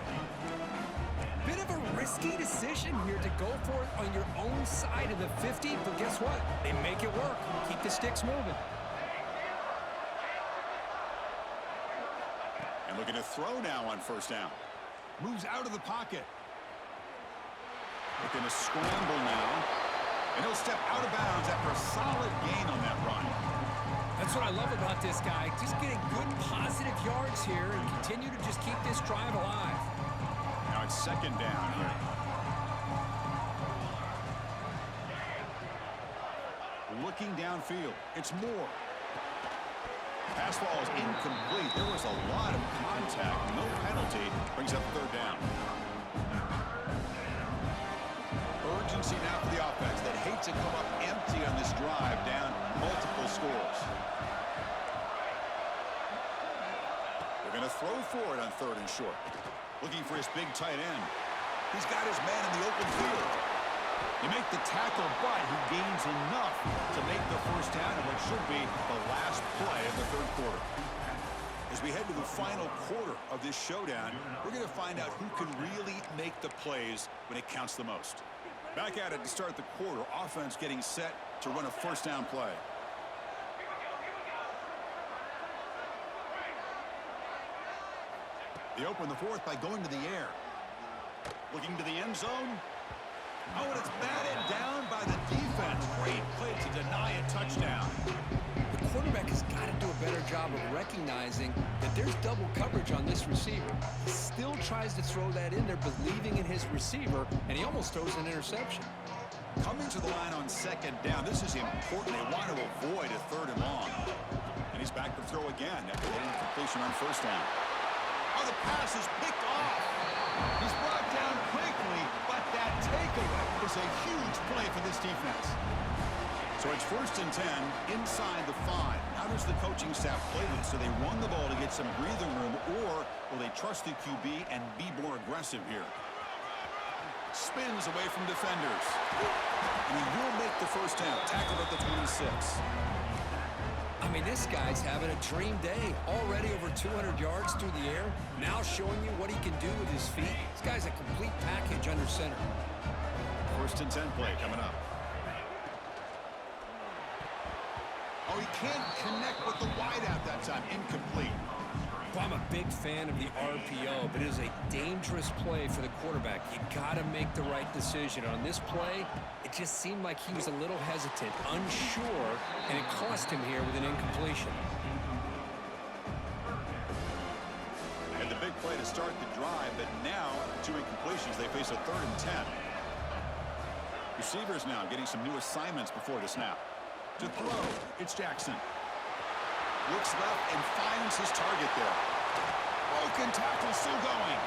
[SPEAKER 1] Bit of a risky decision here to go for it on your own side of the 50, but guess what? They make it work. Keep the sticks moving.
[SPEAKER 2] And looking to throw now on first down. Moves out of the pocket. Looking to scramble now. And he'll step out of bounds after a solid gain on that run.
[SPEAKER 1] That's what I love about this guy. Just getting good positive yards here and continue to just keep this drive alive.
[SPEAKER 2] Now it's second down here. Looking downfield. It's Moore. Pass ball is incomplete. There was a lot of contact. No penalty. Brings up third down. Urgency now for the offense that hates to come up empty on this drive, down multiple scores. They're going to throw for it on third and short. Looking for his big tight end. He's got his man in the open field. You make the tackle, but he gains enough to make the first down in what should be the last play of the third quarter. As we head to the final quarter of this showdown, we're going to find out who can really make the plays when it counts the most. Back at it to start the quarter. Offense getting set to run a first down play. They open the fourth by going to the air. Looking to the end zone. Oh, and it's batted down by the defense. Great play to deny a touchdown.
[SPEAKER 1] The quarterback has got to do a better job of recognizing that there's double coverage on this receiver. He still tries to throw that in there, believing in his receiver, and he almost throws an interception.
[SPEAKER 2] Coming to the line on second down. This is important. They want to avoid a third and long. And he's back to throw again after getting completion on first down. Oh, the pass is picked off. He's brought down quickly, but that takeaway is a huge play for this defense. So it's first and 10 inside the 5. How does the coaching staff play this? Do they run the ball to get some breathing room, or will they trust the QB and be more aggressive here? Spins away from defenders. And he will make the first down. Tackled at the 26.
[SPEAKER 1] I mean, this guy's having a dream day. Already over 200 yards through the air. Now showing you what he can do with his feet. This guy's a complete package under center.
[SPEAKER 2] First and 10 play coming up. Oh, he can't connect with the wideout that time. Incomplete.
[SPEAKER 1] Well, I'm a big fan of the RPO, but it is a dangerous play for the quarterback. You got to make the right decision. On this play, it just seemed like he was a little hesitant, unsure, and it cost him here with an incompletion.
[SPEAKER 2] play to start the drive, but now, 2 incompletions, they face a 3rd and 10. Receivers now getting some new assignments before the snap. To throw, it's Jackson. Looks left and finds his target there. Broken tackle still going.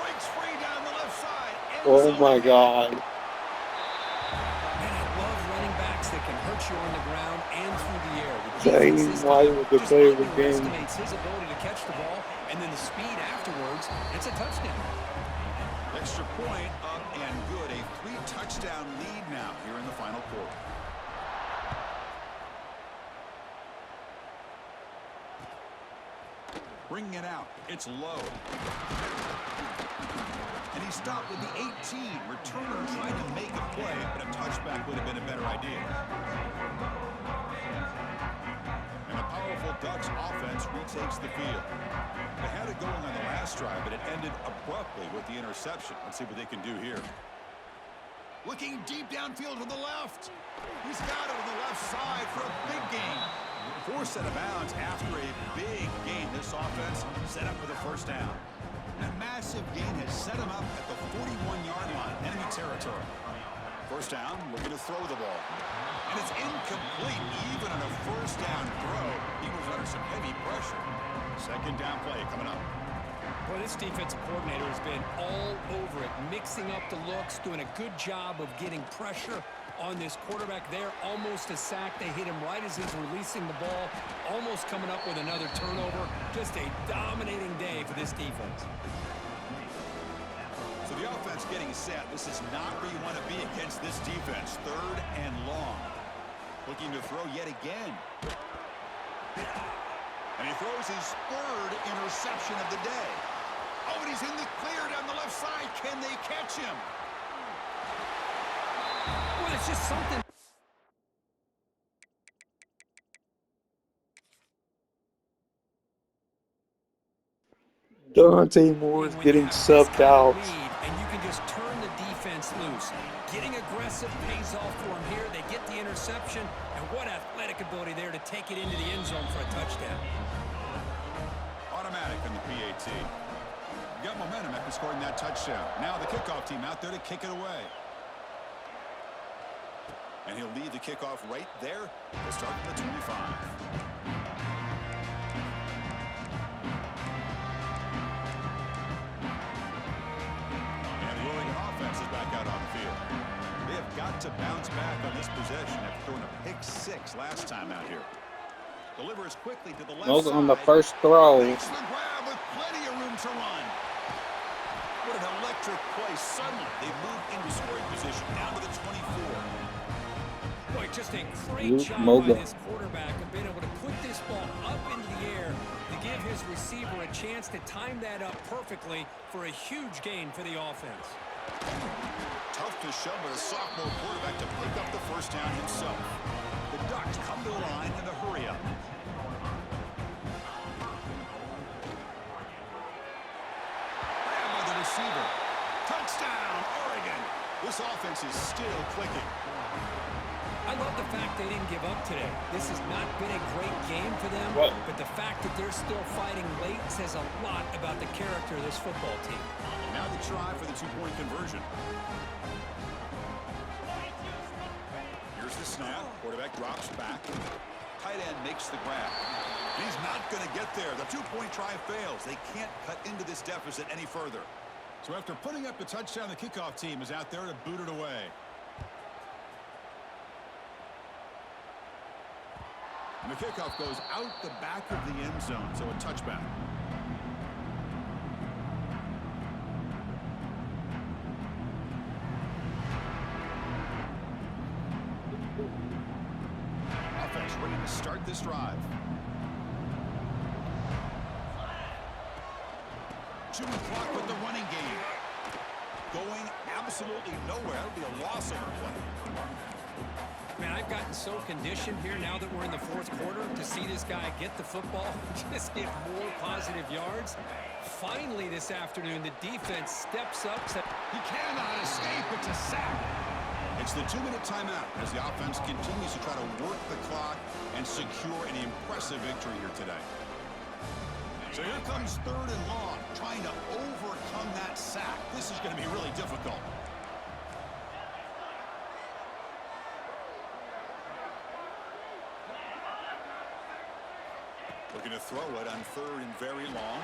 [SPEAKER 2] Breaks free down the left side.
[SPEAKER 3] Oh my God.
[SPEAKER 1] And I love running backs that can hurt you on the ground and through the air.
[SPEAKER 3] Dang, why would the play of the game?
[SPEAKER 1] Estimates his ability to catch the ball, and then the speed afterwards. It's a touchdown.
[SPEAKER 2] Extra point up and good. A 3-touchdown lead now here in the final quarter. Bringing it out. It's low. And he stopped with the 18. Returner trying to make a play, but a touchback would have been a better idea. And the powerful Ducks offense retakes the field. They had it going on the last drive, but it ended abruptly with the interception. Let's see what they can do here. Looking deep downfield to the left. He's got it on the left side for a big gain. Forced out of bounds after a big gain. This offense set up for the first down. A massive gain has set him up at the 41-yard line, enemy territory. First down, looking to throw the ball. And it's incomplete, even on a first down throw. He was under some heavy pressure. Second down play coming up.
[SPEAKER 1] Well, this defensive coordinator has been all over it, mixing up the looks, doing a good job of getting pressure on this quarterback there. Almost a sack. They hit him right as he's releasing the ball, almost coming up with another turnover. Just a dominating day for this defense.
[SPEAKER 2] So the offense getting set. This is not where you want to be against this defense. 3rd and long. Looking to throw yet again. And he throws his 3rd interception of the day. Oh, and he's in the clear down the left side. Can they catch him?
[SPEAKER 1] Well, it's just something.
[SPEAKER 3] Dante Moore is getting subbed out.
[SPEAKER 1] And you can just turn the defense loose. Getting aggressive pays off for him here. They get the interception, and what athletic ability there to take it into the end zone for a touchdown.
[SPEAKER 2] Automatic in the PAT. Got momentum after scoring that touchdown. Now the kickoff team out there to kick it away. And he'll lead the kickoff right there to start from the 25. And the Oregon offense is back out on the field. They have got to bounce back on this possession after throwing a pick 6 last time out here. Delivers quickly to the left
[SPEAKER 3] Those
[SPEAKER 2] side.
[SPEAKER 3] on the first throw.
[SPEAKER 2] Makes the grab with plenty of room to run. What an electric play. Suddenly, they move into scoring position down to the 24.
[SPEAKER 1] Boy, just a great
[SPEAKER 3] Luke
[SPEAKER 1] job
[SPEAKER 3] Moga.
[SPEAKER 1] by this quarterback of being able to put this ball up into the air to give his receiver a chance to time that up perfectly for a huge gain for the offense.
[SPEAKER 2] Tough to show, but a sophomore quarterback to pick up the first down himself. The Ducks come to the line in the hurry up. Grab by the receiver. Touchdown, Oregon. This offense is still clicking.
[SPEAKER 1] I love the fact they didn't give up today. This has not been a great game for them,
[SPEAKER 3] What?
[SPEAKER 1] but the fact that they're still fighting late says a lot about the character of this football team.
[SPEAKER 2] Now the try for the 2-point conversion. Here's the snap. Quarterback drops back. Tight end makes the grab. And he's not going to get there. The 2-point try fails. They can't cut into this deficit any further. So after putting up the touchdown, the kickoff team is out there to boot it away. And the kickoff goes out the back of the end zone, so a touchback. Offense ready to start this drive. Chewing clock with the running game. Going absolutely nowhere. That would be a loss on a play.
[SPEAKER 1] Man, I've gotten so conditioned here now that we're in the 4th quarter to see this guy get the football, just get more positive yards. Finally this afternoon, the defense steps up.
[SPEAKER 2] He cannot escape. It's a sack. It's the 2-minute timeout as the offense continues to try to work the clock and secure an impressive victory here today. So here comes 3rd and long, trying to overcome that sack. This is going to be really difficult. Looking to throw it on 3rd and very long.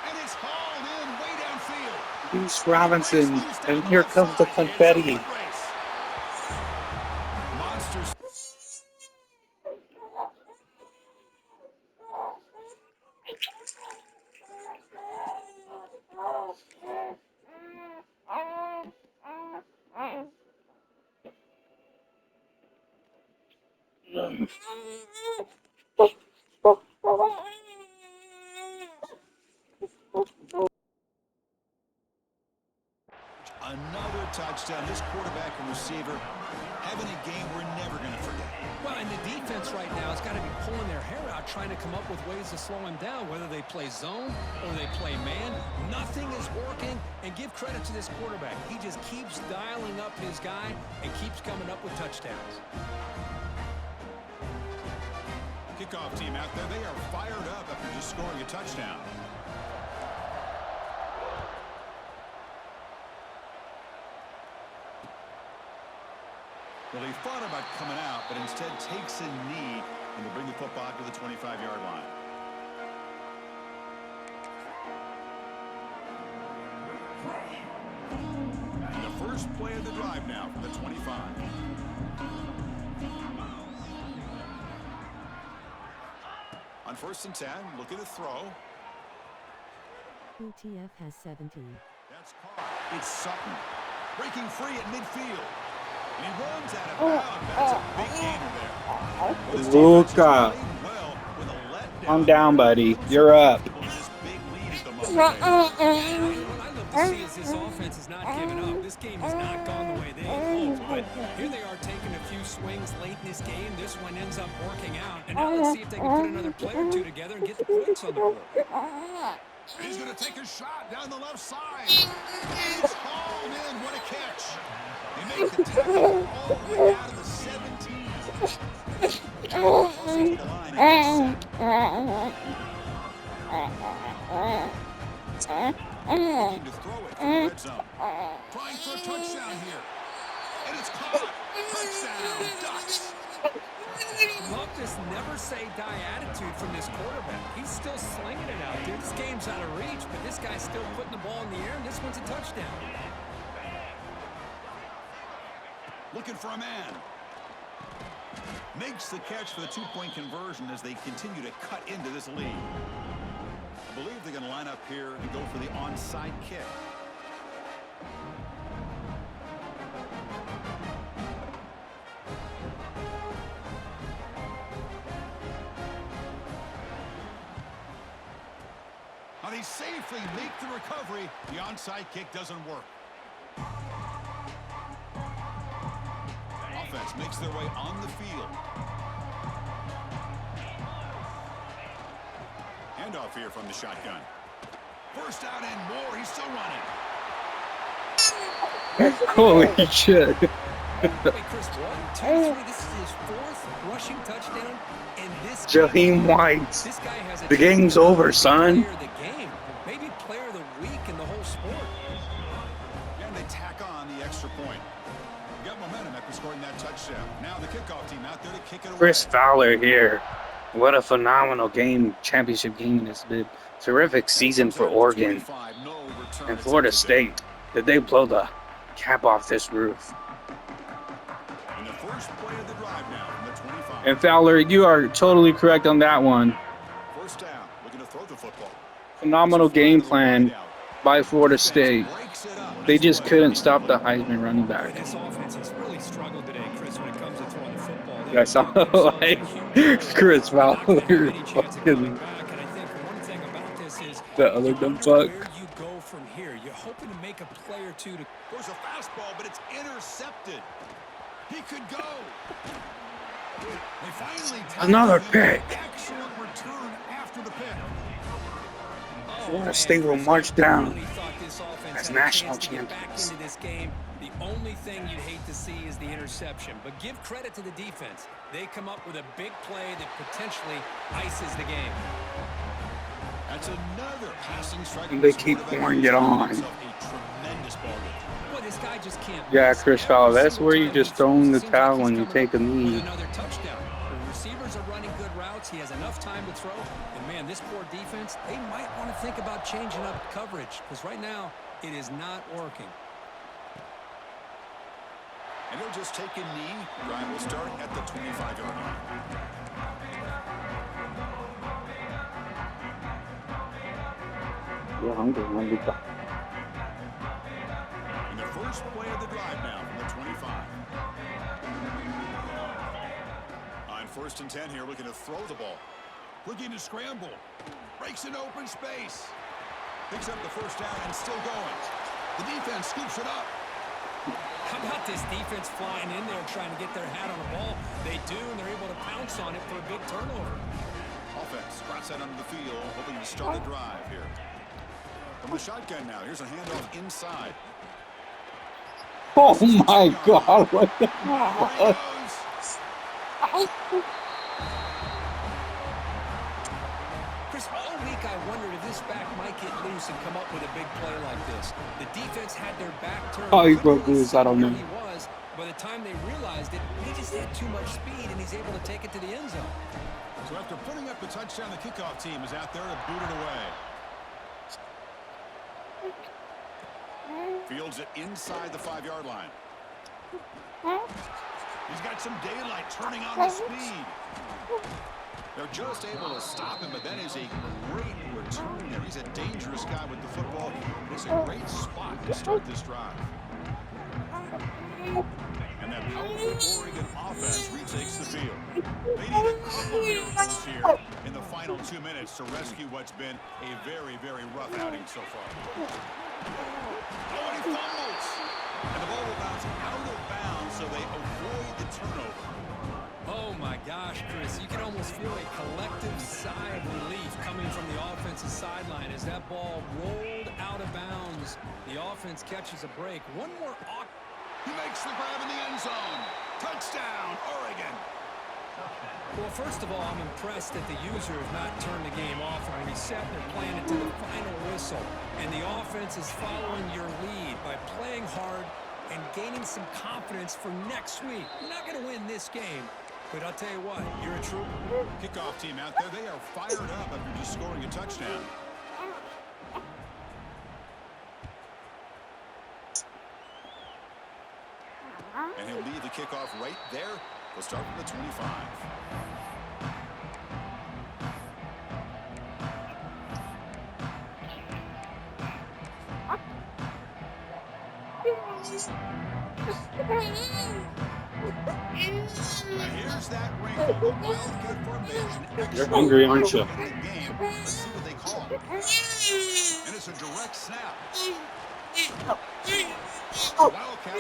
[SPEAKER 2] And it's hauled in way downfield.
[SPEAKER 3] Bruce Robinson, and here comes the confetti.
[SPEAKER 2] Monsters. Another touchdown. This quarterback and receiver having a game we're never going to forget.
[SPEAKER 1] Well, and the defense right now has got to be pulling their hair out, trying to come up with ways to slow him down, whether they play zone or they play man. Nothing is working, and give credit to this quarterback. He just keeps dialing up his guy and keeps coming up with touchdowns.
[SPEAKER 2] Kickoff team out there, they are fired up after just scoring a touchdown. Well, he thought about coming out, but instead takes a knee and will bring the football to the 25-yard line. And the first play of the drive now from the 25. On 1st and 10, looking to throw.
[SPEAKER 6] UTF has 17.
[SPEAKER 2] That's caught. It's Sutton breaking free at midfield. And he runs out of bounds. That's a big gainer there. Well, this
[SPEAKER 3] Luka,
[SPEAKER 2] defense played well with a letdown.
[SPEAKER 3] calm down, buddy. You're up.
[SPEAKER 2] This big lead is the most
[SPEAKER 1] What I love to see is this offense is not giving up. This game has not gone the way they had hoped, but here they are taking a few swings late in this game. This one ends up working out, and now let's see if they can put another play or two together and get the points on the board.
[SPEAKER 2] He's going to take a shot down the left side. It's hauled in. What a catch. They make the tackle all the way out of the 17. Crossing the line and gets set. Looking to throw it from the red zone. Trying for a touchdown here. And it's caught. Touchdown, Ducks.
[SPEAKER 1] Love this never say die attitude from this quarterback. He's still slinging it out there. This game's out of reach, but this guy's still putting the ball in the air, and this one's a touchdown.
[SPEAKER 2] Looking for a man. Makes the catch for the 2-point conversion as they continue to cut into this lead. I believe they're going to line up here and go for the onside kick. Now they safely make the recovery. The onside kick doesn't work. Offense makes their way on the field. Handoff here from the shotgun. First down and more. He's still running.
[SPEAKER 3] Holy shit.
[SPEAKER 1] Wait, Chris, 1, 2, 3. This is his 4th rushing touchdown, and this
[SPEAKER 3] Jaheim White.
[SPEAKER 1] This guy has a
[SPEAKER 3] The game's over, son.
[SPEAKER 1] player of the game, maybe player of the week in the whole sport.
[SPEAKER 2] And they tack on the extra point. Got momentum after scoring that touchdown. Now the kickoff team out there to kick it away.
[SPEAKER 3] Chris Fowler here. What a phenomenal game, championship game this been. Terrific season for Oregon and Florida State. Did they blow the cap off this roof?
[SPEAKER 2] And the first play of the drive now from the 25.
[SPEAKER 3] And Fowler, you are totally correct on that one.
[SPEAKER 2] First down, looking to throw the football.
[SPEAKER 3] Phenomenal game plan by Florida State.
[SPEAKER 2] Breaks it up.
[SPEAKER 3] They just couldn't stop the Heisman running back.
[SPEAKER 1] This offense has really struggled today, Chris, when it comes to throwing the football.
[SPEAKER 3] I saw like Chris Fowler fucking the other dumb fuck.
[SPEAKER 1] Where you go from here, you're hoping to make a play or two to.
[SPEAKER 2] There's a fastball, but it's intercepted. He could go. They finally
[SPEAKER 3] Another
[SPEAKER 2] tackle him.
[SPEAKER 3] pick.
[SPEAKER 2] Excellent return after the pick.
[SPEAKER 3] Florida State will march down.
[SPEAKER 1] Really thought this this offense
[SPEAKER 3] as
[SPEAKER 1] had a
[SPEAKER 3] national
[SPEAKER 1] chance to get back
[SPEAKER 3] champions.
[SPEAKER 1] into this game, the only thing you'd hate to see is the interception. But give credit to the defense. They come up with a big play that potentially ices the game.
[SPEAKER 2] That's another passing strike.
[SPEAKER 3] And they keep pouring it on.
[SPEAKER 2] A tremendous ball game.
[SPEAKER 1] Boy, this guy just can't
[SPEAKER 3] Yeah,
[SPEAKER 1] miss.
[SPEAKER 3] Chris
[SPEAKER 1] Every
[SPEAKER 3] Fowler, that's
[SPEAKER 1] single
[SPEAKER 3] where you
[SPEAKER 1] time
[SPEAKER 3] just
[SPEAKER 1] he
[SPEAKER 3] throw in the
[SPEAKER 1] throws, it seems like
[SPEAKER 3] towel
[SPEAKER 1] he's
[SPEAKER 3] when you
[SPEAKER 1] coming
[SPEAKER 3] take a
[SPEAKER 1] up with
[SPEAKER 3] knee.
[SPEAKER 1] another touchdown. The receivers are running good routes. He has enough time to throw. And, man, this poor defense, they might want to think about changing up coverage because right now it is not working.
[SPEAKER 2] And he'll just take a knee. Ryan will start at the 25-yard line.
[SPEAKER 3] You're hungry, man.
[SPEAKER 2] And the first play of the drive now from the 25. On 1st and 10 here, looking to throw the ball. Looking to scramble. Breaks an open space. Picks up the first down and still going. The defense scoops it up.
[SPEAKER 1] How about this defense flying in there trying to get their hat on the ball? They do, and they're able to pounce on it for a big turnover.
[SPEAKER 2] Offense squats that under the field, hoping to start a drive here. From the shotgun now, here's a handoff inside.
[SPEAKER 3] Oh my God! What the
[SPEAKER 2] There he goes.
[SPEAKER 1] Chris, all week I wondered if this back might get loose and come up with a big play like this. The defense had their back turned.
[SPEAKER 3] Oh, he broke
[SPEAKER 1] Couldn't really
[SPEAKER 3] loose. I don't
[SPEAKER 1] see where
[SPEAKER 3] know.
[SPEAKER 1] he was. By the time they realized it, he just had too much speed, and he's able to take it to the end zone.
[SPEAKER 2] So after putting up the touchdown, the kickoff team is out there to boot it away. Fields it inside the 5-yard line. He's got some daylight turning on the speed. They're just able to stop him, but that is a great return there. He's a dangerous guy with the football. It's a great spot to start this drive. And that powerful Oregon offense retakes the field. They need a couple miracles here in the final 2 minutes to rescue what's been a very, very rough outing so far. Oh, and he fumbles! And the ball will bounce out of bounds, so they avoid the turnover.
[SPEAKER 1] Oh, my gosh, Chris. You can almost feel a collective sigh of relief coming from the offensive sideline as that ball rolled out of bounds. The offense catches a break. One more
[SPEAKER 2] He makes the grab in the end zone. Touchdown, Oregon.
[SPEAKER 1] Well, first of all, I'm impressed that the user has not turned the game off and reset. They're playing it to the final whistle. And the offense is following your lead by playing hard and gaining some confidence for next week. You're not going to win this game, but I'll tell you what, you're a trooper.
[SPEAKER 2] Kickoff team out there, they are fired up after just scoring a touchdown. And he'll leave the kickoff right there. We'll start from the 25. Here's that ring of the Wildcat formation.
[SPEAKER 3] You're hungry, aren't you?
[SPEAKER 2] Let's see what they call. And it's a direct snap. Wildcat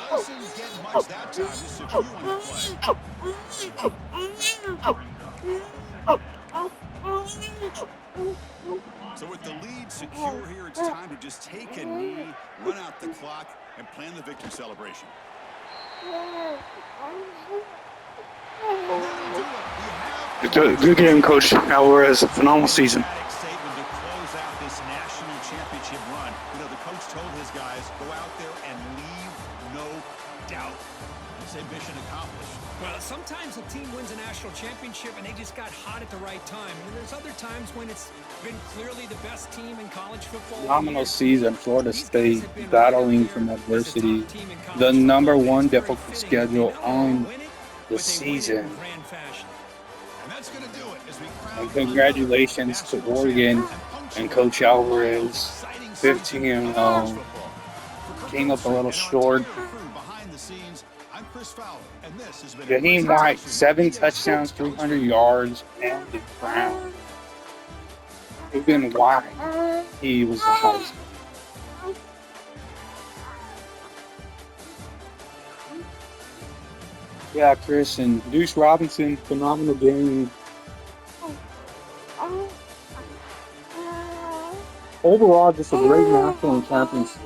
[SPEAKER 2] doesn't get much that time. This is a 2-1 play. So with the lead secure here, it's time to just take a knee, run out the clock, and plan the victory celebration.
[SPEAKER 3] Good game, Coach Alvarez. Phenomenal season.
[SPEAKER 2] Statement to close out this national championship run. You know, the coach told his guys, go out there and leave no doubt. He said mission accomplished.
[SPEAKER 1] Well, sometimes a team wins a national championship and they just got hot at the right time. And there's other times when it's been clearly the best team in college football.
[SPEAKER 3] Phenomenal season. Florida State battling from adversity. The #1 difficult schedule on the season.
[SPEAKER 2] And that's going to do it as we crown
[SPEAKER 3] And congratulations to Oregon and Coach Alvarez. 15-0. Came up a little short.
[SPEAKER 2] behind the scenes. I'm Chris Fowler, and this has been
[SPEAKER 3] Raheem White, 7 touchdowns, 300 yards, and the ground. Even why he was the Heisman. Yeah, Chris, and Deuce Robinson, phenomenal game. overall, just a great national championship.